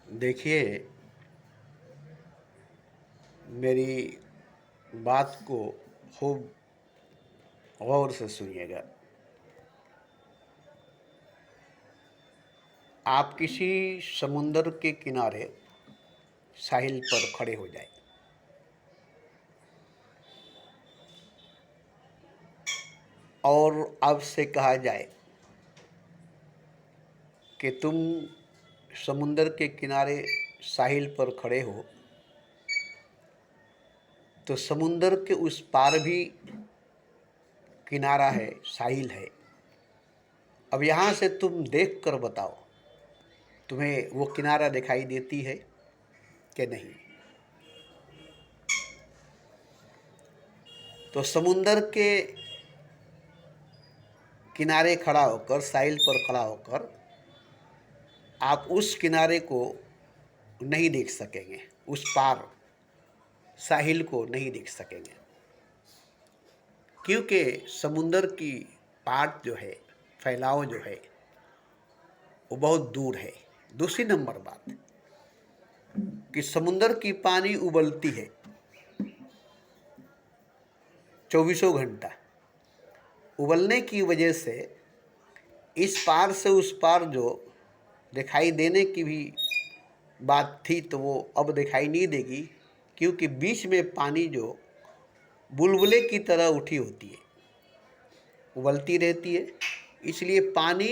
देखिए, मेरी बात को खूब गौर से सुनिएगा। आप किसी समुंदर के किनारे साहिल पर खड़े हो जाए और आपसे कहा जाए कि तुम समुंदर के किनारे साहिल पर खड़े हो, तो समुंदर के उस पार भी किनारा है, साहिल है। अब यहाँ से तुम देख कर बताओ, तुम्हें वो किनारा दिखाई देती है कि नहीं? तो समुंदर के किनारे खड़ा होकर, साहिल पर खड़ा होकर आप उस किनारे को नहीं देख सकेंगे, उस पार साहिल को नहीं देख सकेंगे, क्योंकि समुंदर की पाट जो है, फैलाव जो है, वो बहुत दूर है। दूसरी नंबर बात कि समुंदर की पानी उबलती है चौबीसों घंटा। उबलने की वजह से इस पार से उस पार जो दिखाई देने की भी बात थी, तो वो अब दिखाई नहीं देगी, क्योंकि बीच में पानी जो बुलबुले की तरह उठी होती है, उबलती रहती है, इसलिए पानी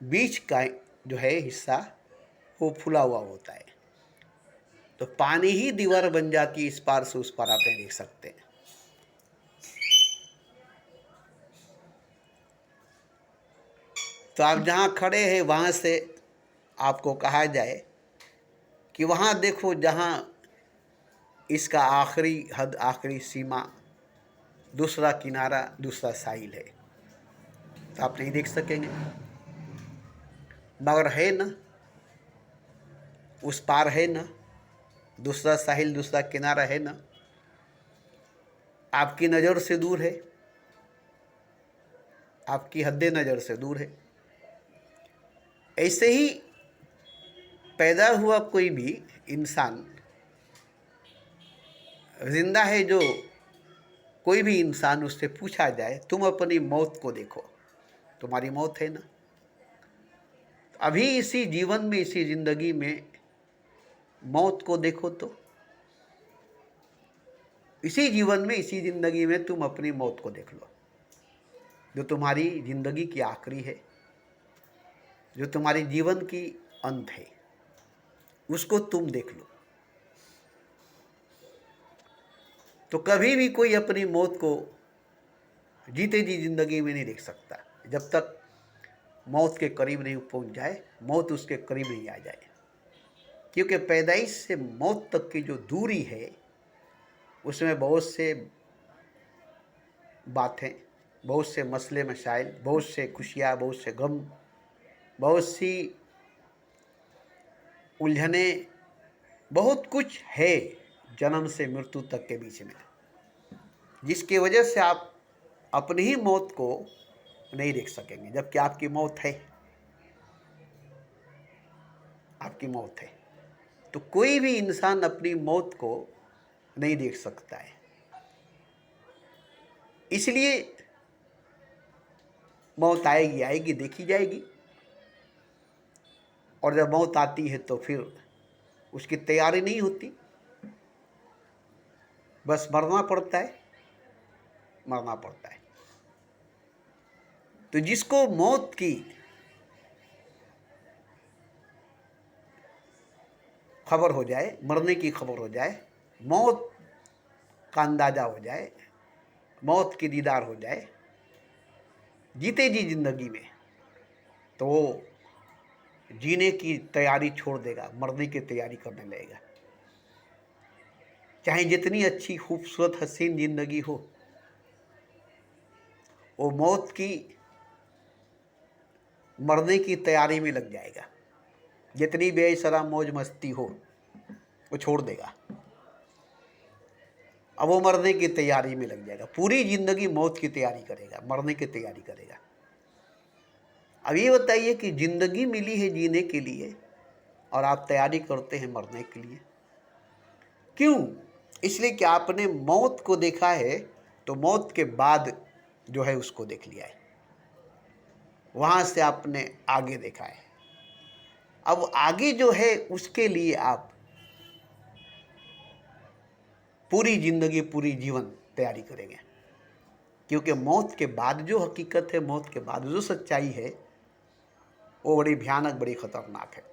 बीच का जो है हिस्सा वो फुला हुआ होता है। तो पानी ही दीवार बन जाती है, इस पार से उस पार आप नहीं देख सकते। तो आप जहाँ खड़े हैं वहाँ से आपको कहा जाए कि वहाँ देखो, जहाँ इसका आखिरी हद, आखिरी सीमा, दूसरा किनारा, दूसरा साहिल है, तो आप नहीं देख सकेंगे। मगर है ना, उस पार है ना, दूसरा साहिल, दूसरा किनारा है ना, आपकी नज़र से दूर है, आपकी हद्दे नज़र से दूर है। ऐसे ही पैदा हुआ कोई भी इंसान जिंदा है, जो कोई भी इंसान, उससे पूछा जाए तुम अपनी मौत को देखो, तुम्हारी मौत है ना, अभी इसी जीवन में, इसी जिंदगी में मौत को देखो, तो इसी जीवन में, इसी जिंदगी में तुम अपनी मौत को देख लो, जो तुम्हारी जिंदगी की आखिरी है, जो तुम्हारी जीवन की अंत है, उसको तुम देख लो। तो कभी भी कोई अपनी मौत को जीते जी जिंदगी में नहीं देख सकता, जब तक मौत के करीब नहीं पहुंच जाए, मौत उसके करीब नहीं आ जाए। क्योंकि पैदाइश से मौत तक की जो दूरी है, उसमें बहुत से बातें, बहुत से मसले मसाइल, बहुत से खुशियाँ, बहुत से गम, बहुत सी उलझने, बहुत कुछ है जन्म से मृत्यु तक के बीच में, जिसकी वजह से आप अपनी ही मौत को नहीं देख सकेंगे, जबकि आपकी मौत है, आपकी मौत है। तो कोई भी इंसान अपनी मौत को नहीं देख सकता है। इसलिए मौत आएगी, आएगी, देखी जाएगी, और जब मौत आती है तो फिर उसकी तैयारी नहीं होती, बस मरना पड़ता है, मरना पड़ता है। तो जिसको मौत की खबर हो जाए, मरने की खबर हो जाए, मौत का अंदाज़ा हो जाए, मौत की दीदार हो जाए जीते जी जिंदगी में, तो वो जीने की तैयारी छोड़ देगा, मरने की तैयारी करने लगेगा। चाहे जितनी अच्छी खूबसूरत हसीन जिंदगी हो, वो मौत की, मरने की तैयारी में लग जाएगा। जितनी बेशरम मौज मस्ती हो, वो छोड़ देगा, अब वो मरने की तैयारी में लग जाएगा। पूरी जिंदगी मौत की तैयारी करेगा, मरने की तैयारी करेगा। अब ये बताइए कि जिंदगी मिली है जीने के लिए, और आप तैयारी करते हैं मरने के लिए। क्यों? इसलिए कि आपने मौत को देखा है, तो मौत के बाद जो है उसको देख लिया है, वहाँ से आपने आगे देखा है। अब आगे जो है उसके लिए आप पूरी जिंदगी, पूरी जीवन तैयारी करेंगे, क्योंकि मौत के बाद जो हकीकत है, मौत के बाद जो सच्चाई है, वो बड़ी भयानक, बड़ी खतरनाक है।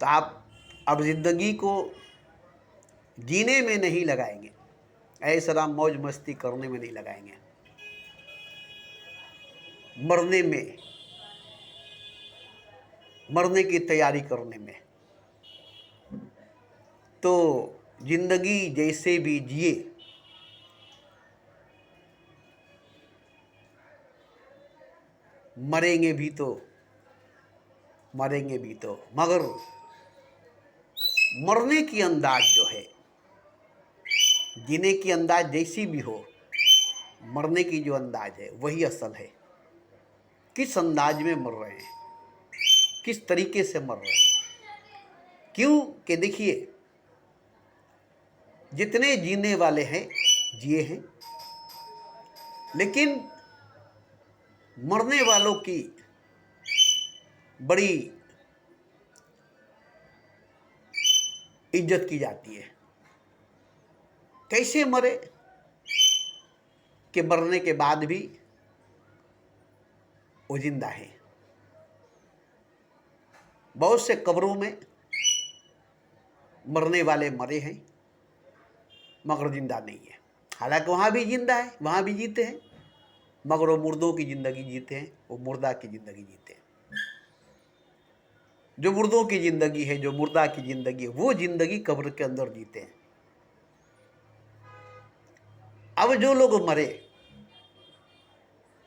तो आप अब जिंदगी को जीने में नहीं लगाएंगे, ऐसा मौज मस्ती करने में नहीं लगाएंगे, मरने में, मरने की तैयारी करने में। तो जिंदगी जैसे भी जिए, मरेंगे भी तो, मरेंगे भी तो, मगर मरने की अंदाज जो है, जीने की अंदाज जैसी भी हो, मरने की जो अंदाज है वही असल है। किस अंदाज में मर रहे हैं, किस तरीके से मर रहे हैं। क्यों कि देखिए, जितने जीने वाले हैं जिए हैं, लेकिन मरने वालों की बड़ी इज्जत की जाती है। कैसे मरे? कि मरने के बाद भी वो जिंदा है। बहुत से कब्रों में मरने वाले मरे हैं मगर जिंदा नहीं है। हालांकि वहाँ भी जिंदा है, वहाँ भी जीते हैं, मगर वो मुर्दों की ज़िंदगी जीते हैं, वो मुर्दा की ज़िंदगी जीते हैं। जो मुर्दों की ज़िंदगी है, जो मुर्दा की ज़िंदगी है, वो ज़िंदगी कब्र के अंदर जीते हैं। अब जो लोग मरे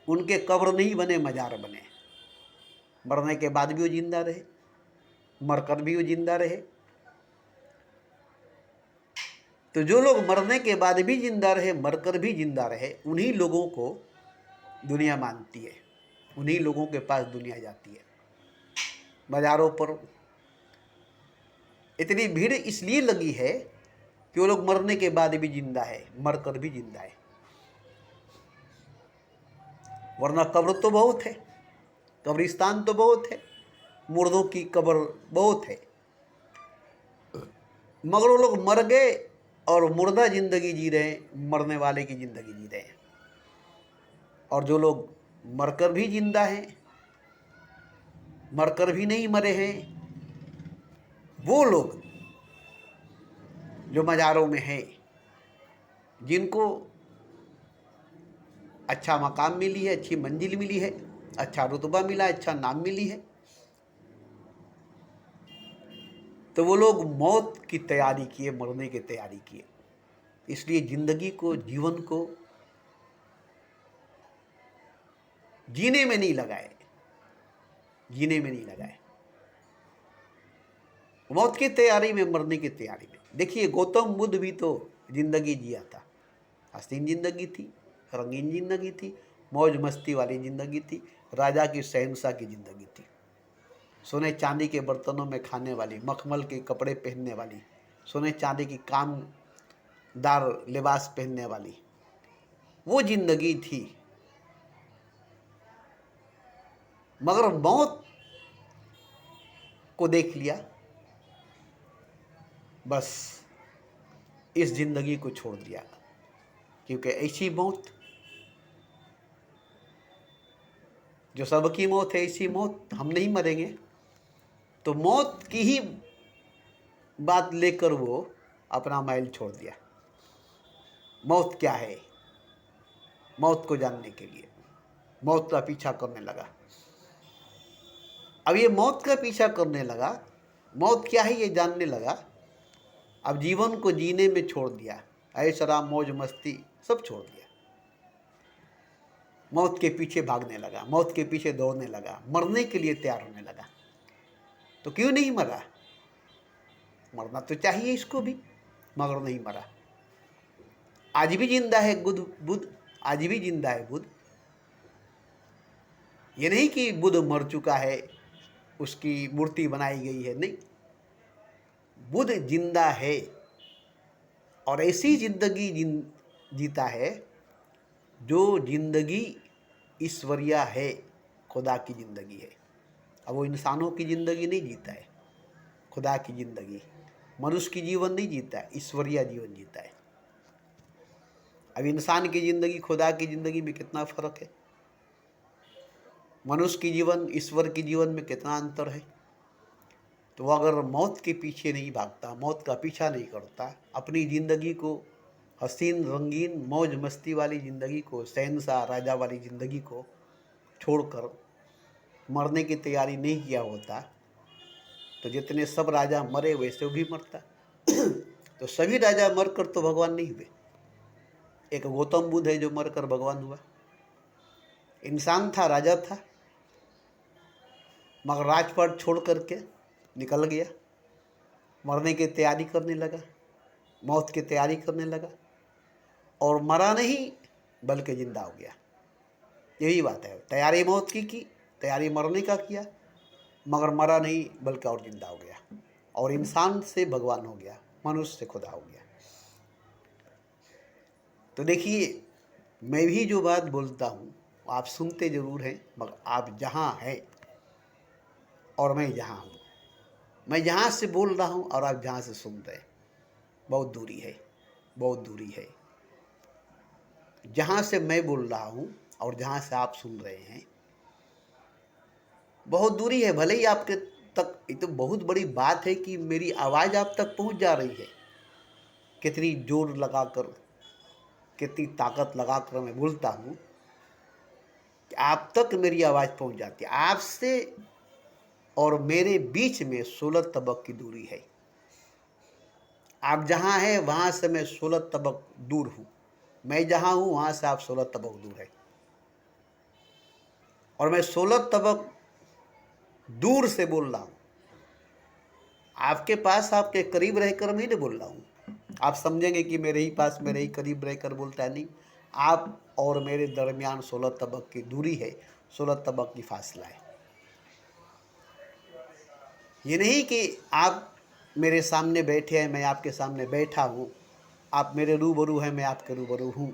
उनके कब्र नहीं बने, मजार बने। मरने के बाद भी वो जिंदा रहे, मरकर भी वो जिंदा रहे। तो जो लोग मरने के बाद भी जिंदा रहे, मरकर भी जिंदा रहे, उन्हीं लोगों को दुनिया मानती है, उन्हीं लोगों के पास दुनिया जाती है। बाजारों पर इतनी भीड़ इसलिए लगी है कि वो लोग मरने के बाद भी जिंदा है, मरकर भी जिंदा है। वरना कब्र तो बहुत है, कब्रिस्तान तो बहुत है, मुर्दों की कब्र बहुत है, मगर वो लोग मर गए और मुर्दा जिंदगी जी रहे हैं, मरने वाले की जिंदगी जी रहे हैं। और जो लोग मरकर भी जिंदा हैं, मरकर भी नहीं मरे हैं, वो लोग जो मज़ारों में हैं, जिनको अच्छा मकाम मिली है, अच्छी मंजिल मिली है, अच्छा रुतबा मिला, अच्छा नाम मिली है, तो वो लोग मौत की तैयारी किए, मरने की तैयारी किए। इसलिए जिंदगी को, जीवन को जीने में नहीं लगाए, जीने में नहीं लगाए, मौत की तैयारी में, मरने की तैयारी में। देखिए, गौतम बुद्ध भी तो जिंदगी जिया था, हसीन जिंदगी थी, रंगीन जिंदगी थी, मौज मस्ती वाली जिंदगी थी, राजा की शहंशाह की जिंदगी थी, सोने चांदी के बर्तनों में खाने वाली, मखमल के कपड़े पहनने वाली, सोने चांदी की कामदार लिबास पहनने वाली, वो जिंदगी थी। मगर मौत को देख लिया, बस इस जिंदगी को छोड़ दिया, क्योंकि ऐसी मौत जो सबकी मौत है, ऐसी मौत हम नहीं मरेंगे। तो मौत की ही बात लेकर वो अपना मैल छोड़ दिया। मौत क्या है, मौत को जानने के लिए मौत का पीछा करने लगा। अब ये मौत का पीछा करने लगा, मौत क्या है ये जानने लगा। अब जीवन को जीने में छोड़ दिया, ऐश आराम मौज मस्ती सब छोड़ दिया, मौत के पीछे भागने लगा, मौत के पीछे दौड़ने लगा, मरने के लिए तैयार होने लगा। तो क्यों नहीं मरा? मरना तो चाहिए इसको भी, मगर नहीं मरा। आज भी जिंदा है बुद्ध, आज भी जिंदा है बुद्ध। ये नहीं कि बुद्ध मर चुका है, उसकी मूर्ति बनाई गई है, नहीं। बुद्ध जिंदा है और ऐसी जिंदगी जीता है जो जिंदगी ईश्वरीय है, खुदा की ज़िंदगी है। अब वो इंसानों की ज़िंदगी नहीं जीता है, खुदा की ज़िंदगी, मनुष्य की जीवन नहीं जीता है, ईश्वरीय जीवन जीता है। अब इंसान की ज़िंदगी खुदा की ज़िंदगी में कितना फ़र्क है, मनुष्य की जीवन ईश्वर की जीवन में कितना अंतर है। तो वो अगर मौत के पीछे नहीं भागता, मौत का पीछा नहीं करता, अपनी ज़िंदगी को, हसीन रंगीन मौज मस्ती वाली ज़िंदगी को, शहंशाह राजा वाली ज़िंदगी को छोड़कर मरने की तैयारी नहीं किया होता, तो जितने सब राजा मरे वैसे वो भी मरता। तो सभी राजा मरकर तो भगवान नहीं हुए। एक गौतम बुद्ध है जो मरकर भगवान हुआ। इंसान था, राजा था, मगर राजपाट छोड़ करके निकल गया, मरने की तैयारी करने लगा, मौत की तैयारी करने लगा, और मरा नहीं बल्कि जिंदा हो गया। यही बात है, तैयारी मौत की, तैयारी मरने का किया, मगर मरा नहीं बल्कि और जिंदा हो गया, और इंसान से भगवान हो गया, मनुष्य से खुदा हो गया। तो देखिए, मैं भी जो बात बोलता हूँ आप सुनते ज़रूर हैं, मगर आप जहाँ हैं और मैं जहाँ हूँ, मैं जहाँ से बोल रहा हूँ और आप जहाँ से सुन रहे हैं, बहुत दूरी है, बहुत दूरी है। जहाँ से मैं बोल रहा हूँ और जहाँ से आप सुन रहे हैं, बहुत दूरी है। भले ही आपके तक, ये तो बहुत बड़ी बात है कि मेरी आवाज़ आप तक पहुँच जा रही है। कितनी जोर लगाकर, कितनी ताकत लगाकर मैं बोलता हूँ कि आप तक मेरी आवाज़ पहुँच जाती है। आपसे और मेरे बीच में 16 तबक की दूरी है। आप जहाँ हैं वहाँ से मैं 16 तबक दूर हूँ, मैं जहाँ हूँ वहाँ से आप 16 तबक दूर है, और मैं 16 तबक दूर से बोल रहा हूँ। आपके पास, आपके करीब रहकर मैं नहीं बोल रहा हूँ। आप समझेंगे कि मेरे ही पास, मेरे ही करीब रहकर बोलता है, नहीं। आप और मेरे दरमियान 16 तबक की दूरी है, 16 तबक की फासला है। ये नहीं कि आप मेरे सामने बैठे हैं, मैं आपके सामने बैठा हूँ, आप मेरे रूबरू हैं, मैं आपके रूबरू हूँ,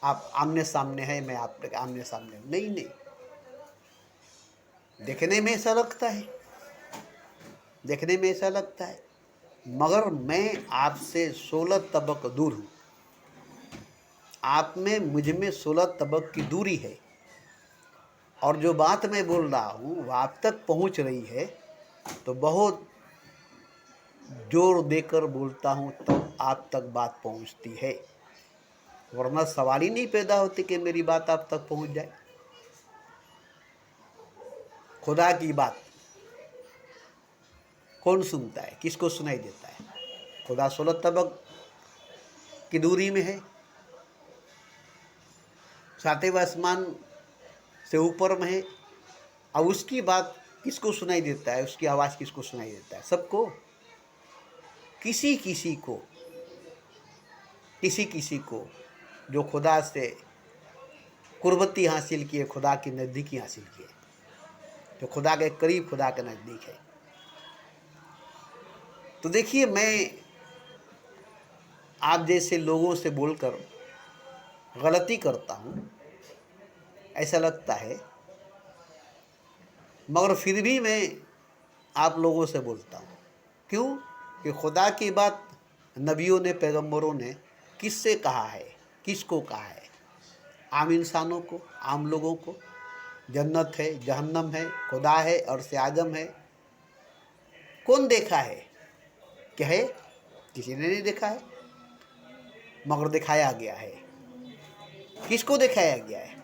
आप आमने सामने हैं, मैं आपके आमने सामने हूँ। नहीं नहीं, देखने में ऐसा लगता है, देखने में ऐसा लगता है, मगर मैं आपसे 16 तबक दूर हूँ। आप में, मुझ में 16 तबक की दूरी है, और जो बात मैं बोल रहा हूँ वो आप तक पहुँच रही है, तो बहुत जोर देकर बोलता हूँ तब आप तक बात पहुँचती है, वरना सवाल ही नहीं पैदा होती कि मेरी बात आप तक पहुँच जाए। खुदा की बात कौन सुनता है, किसको सुनाई देता है? खुदा 16 तबक की दूरी में है, सातवें आसमान से ऊपर में है। अब उसकी बात किसको सुनाई देता है, उसकी आवाज़ किसको सुनाई देता है? सबको, किसी किसी को, किसी किसी को जो खुदा से कुर्बती हासिल किए, खुदा की नज़दीकी हासिल किए, जो खुदा के करीब, खुदा के नज़दीक है। तो देखिए, मैं आप जैसे लोगों से बोलकर गलती करता हूँ, ऐसा लगता है, मगर फिर भी मैं आप लोगों से बोलता हूँ। क्यों? कि खुदा की बात नबियों ने, पैगंबरों ने किससे कहा है, किसको कहा है? आम इंसानों को, आम लोगों को। जन्नत है, जहन्नम है, खुदा है, अर्श आज़म है। कौन देखा है? क्या है? किसी ने नहीं देखा है, मगर दिखाया गया है। किसको दिखाया गया है?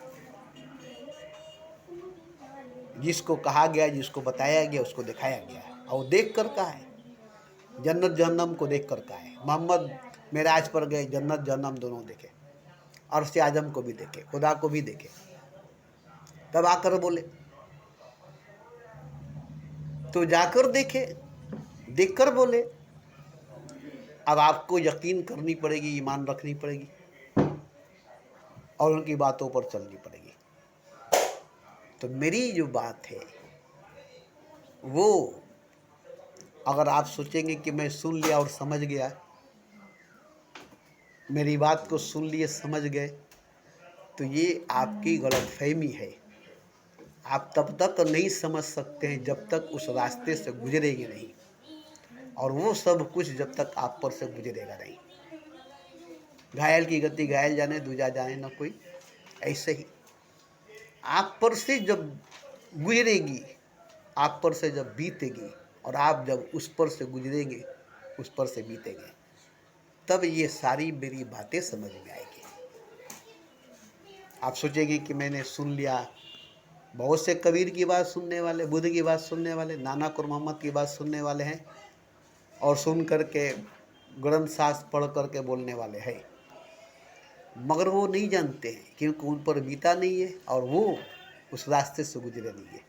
जिसको कहा गया, जिसको बताया गया, उसको दिखाया गया है, और देख कर कहा है। जन्नत जहन्नम को देख कर कहा है। मोहम्मद मेराज पर गए, जन्नत जहन्नम दोनों देखे, अर्श आज़म को भी देखे, खुदा को भी देखे, तब आकर बोले। तो जाकर देखे, देखकर बोले। अब आपको यकीन करनी पड़ेगी, ईमान रखनी पड़ेगी, और उनकी बातों पर चलनी पड़ेगी। तो मेरी जो बात है वो अगर आप सोचेंगे कि मैं सुन लिया और समझ गया, मेरी बात को सुन लिए समझ गए, तो ये आपकी गलतफहमी है। आप तब तक नहीं समझ सकते हैं जब तक उस रास्ते से गुजरेंगे नहीं, और वो सब कुछ जब तक आप पर से गुजरेगा नहीं। घायल की गति घायल जाने, दूजा जाने न कोई। ऐसे ही आप पर से जब गुजरेगी, आप पर से जब बीतेगी, और आप जब उस पर से गुजरेंगे, उस पर से बीतेंगे, तब ये सारी मेरी बातें समझ में आएगी। आप सोचेंगे कि मैंने सुन लिया। बहुत से कबीर की बात सुनने वाले, बुद्ध की बात सुनने वाले, नाना कुर मोहम्मद की बात सुनने वाले हैं, और सुन करके ग्रंथ शास्त्र पढ़ करके बोलने वाले हैं, मगर वो नहीं जानते हैं क्योंकि उन पर बीता नहीं है, और वो उस रास्ते से गुजरे नहीं है,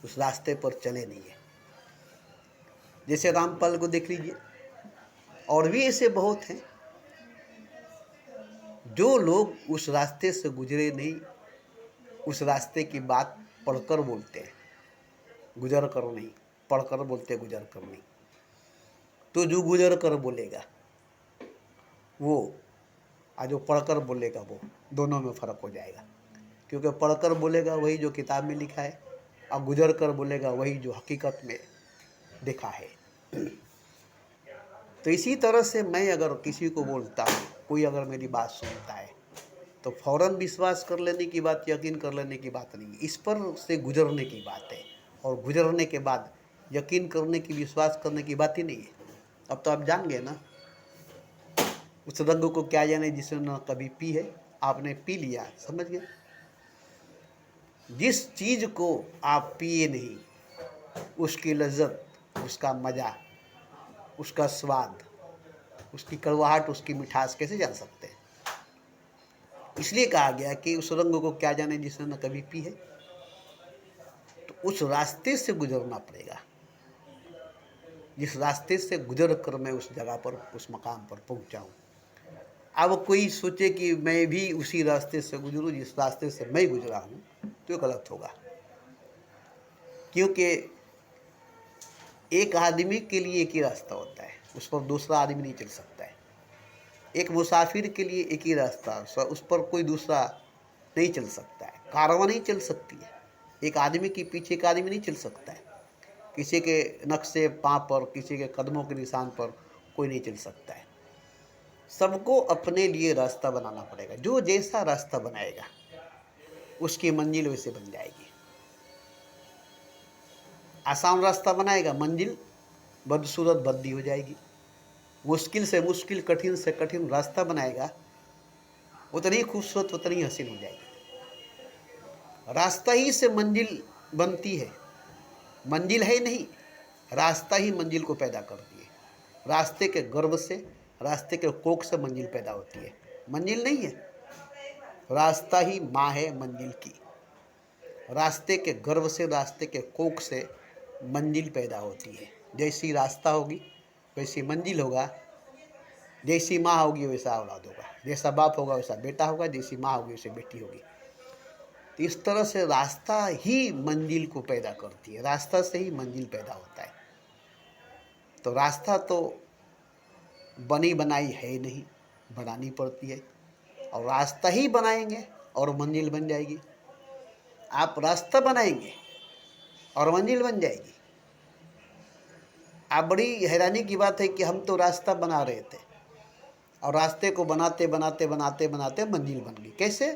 उस रास्ते पर चले नहीं है। जैसे रामपाल को देख लीजिए, और भी ऐसे बहुत हैं जो लोग उस रास्ते से गुजरे नहीं, उस रास्ते की बात पढ़कर बोलते हैं, गुजर कर नहीं। पढ़कर बोलते, गुजर कर नहीं। तो जो गुजर कर बोलेगा वो, और जो पढ़कर बोलेगा वो, दोनों में फ़र्क हो जाएगा। क्योंकि पढ़कर बोलेगा वही जो किताब में लिखा है, और गुजर कर बोलेगा वही जो हकीकत में देखा है। तो इसी तरह से मैं अगर किसी को बोलता हूँ, कोई अगर मेरी बात सुनता है, तो फ़ौरन विश्वास कर लेने की बात, यकीन कर लेने की बात नहीं है, इस पर से गुजरने की बात है। और गुजरने के बाद यकीन करने की, विश्वास करने की बात ही नहीं है। अब तो आप जान गए ना, उस रंग को क्या जाने जिसने न कभी पी है, आपने पी लिया, समझ गए। जिस चीज़ को आप पिए नहीं, उसकी लज्जत, उसका मज़ा, उसका स्वाद, उसकी कड़वाहट, उसकी मिठास कैसे जान सकते हैं। इसलिए कहा गया कि उस रंग को क्या जाने जिसने न कभी पी है। तो उस रास्ते से गुजरना पड़ेगा, जिस रास्ते से गुजर कर मैं उस जगह पर, उस मकाम पर पहुंचा हूं। अब कोई सोचे कि मैं भी उसी रास्ते से गुजरूं जिस रास्ते से मैं गुजरा हूं, तो गलत होगा। क्योंकि एक आदमी के लिए एक ही रास्ता होता है, उस पर दूसरा आदमी नहीं चल सकता है। एक मुसाफिर के लिए एक ही रास्ता, उस पर कोई दूसरा नहीं चल सकता है। कारवां नहीं चल सकती है, एक आदमी के पीछे एक आदमी नहीं चल सकता है। किसी के नक्शे पाँव पर, किसी के कदमों के निशान पर कोई नहीं चल सकता है। सबको अपने लिए रास्ता बनाना पड़ेगा। जो जैसा रास्ता बनाएगा उसकी मंजिल वैसे बन जाएगी। आसान रास्ता बनाएगा, मंजिल बदसूरत बद्दी हो जाएगी। मुश्किल से मुश्किल, कठिन से कठिन रास्ता बनाएगा, उतनी खूबसूरत, उतनी हसीन हो जाएगी। रास्ता ही से मंजिल बनती है, मंजिल है नहीं, रास्ता ही मंजिल को पैदा करती है। रास्ते के गर्भ से, रास्ते के कोख से मंजिल पैदा होती है, मंजिल नहीं है। रास्ता ही माँ है मंजिल की। रास्ते के गर्भ से, रास्ते के कोख से मंजिल पैदा होती है। जैसी रास्ता होगी वैसी मंजिल होगा, जैसी माँ होगी वैसा औलाद होगा, जैसा बाप होगा वैसा बेटा होगा, जैसी माँ होगी वैसे बेटी होगी। तो इस तरह से रास्ता ही मंजिल को पैदा करती है, रास्ता से ही मंजिल पैदा होता है। तो रास्ता तो बनी बनाई है नहीं, बनानी पड़ती है। और रास्ता ही बनाएंगे और मंजिल बन जाएगी। आप रास्ता बनाएंगे और मंजिल बन जाएगी। आप, बड़ी हैरानी की बात है कि हम तो रास्ता बना रहे थे, और रास्ते को बनाते बनाते बनाते बनाते मंजिल बन गई। कैसे?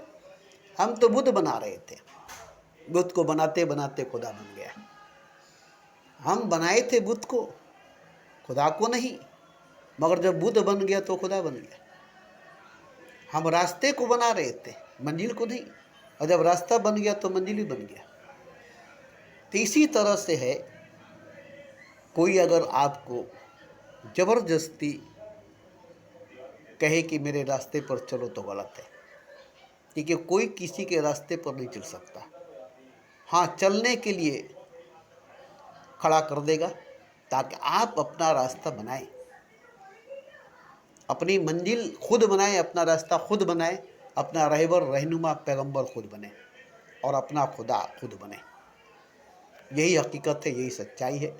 हम तो बुद्ध बना रहे थे, बुद्ध को बनाते बनाते खुदा बन गया। हम बनाए थे बुद्ध को, खुदा को नहीं, मगर जब बुद्ध बन गया तो खुदा बन गया। हम रास्ते को बना रहे थे, मंजिल को नहीं, और जब रास्ता बन गया तो मंजिल ही बन गया। तो इसी तरह से है, कोई अगर आपको ज़बरदस्ती कहे कि मेरे रास्ते पर चलो तो गलत है, क्योंकि कोई किसी के रास्ते पर नहीं चल सकता। हाँ, चलने के लिए खड़ा कर देगा ताकि आप अपना रास्ता बनाएं, अपनी मंजिल खुद बनाएं, अपना रास्ता खुद बनाएं, अपना रहबर रहनुमा पैगंबर खुद बने, और अपना खुदा खुद बने। यही हकीकत है, यही सच्चाई है।